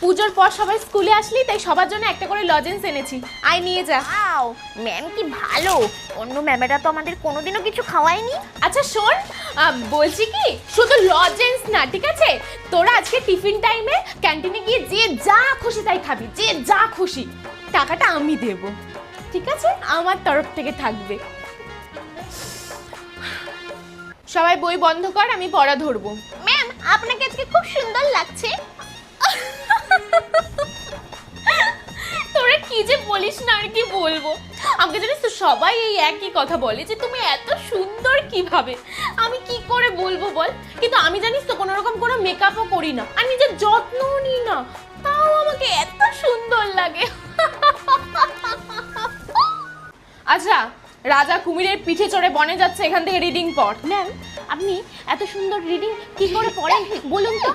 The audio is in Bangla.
পুজোর পর সবাই স্কুলে আসলি, তাই সবার জন্য একটা করে লজেন্স এনেছি, আয় নিয়ে যা। ওয়াও, ম্যাম কি ভালো। অন্য ম্যামেরা তো আমাদের কোনোদিনও কিছু খাওয়ায়নি। আচ্ছা শোন, বলছি কি, শুধু লজেন্স না, ঠিক আছে, তোরা আজকে টিফিন টাইমে ক্যান্টিনে গিয়ে যে যা খুশি তাই খাবি, যে যা খুশি, টাকাটা আমি দেব, ঠিক আছে, আমার তরফ থেকে থাকবে। সবাই বই বন্ধ কর, আমি পড়া ধরবো। ম্যাম, আপনাকে আজকে খুব সুন্দর লাগছে। তোরা কি যে বলিস না, আর কি বলবো। আমাকে জানিস তো সবাই এই একই কথা বলে যে তুমি এত সুন্দর কিভাবে। আমি কি করে বলবো বল, কিন্তু আমি জানিস তো কোনো রকম কোনো মেকআপও করি না, আর নিজের যত্নও নিই না, তাও আমাকে এত সুন্দর লাগে। আচ্ছা, রাজা কুমিরের পিঠে চড়ে বনে যাচ্ছে, এখান থেকে রিডিং পড়। ম্যাম, আপনি এত সুন্দর রিডিং কি করে পড়েন বলুন তো।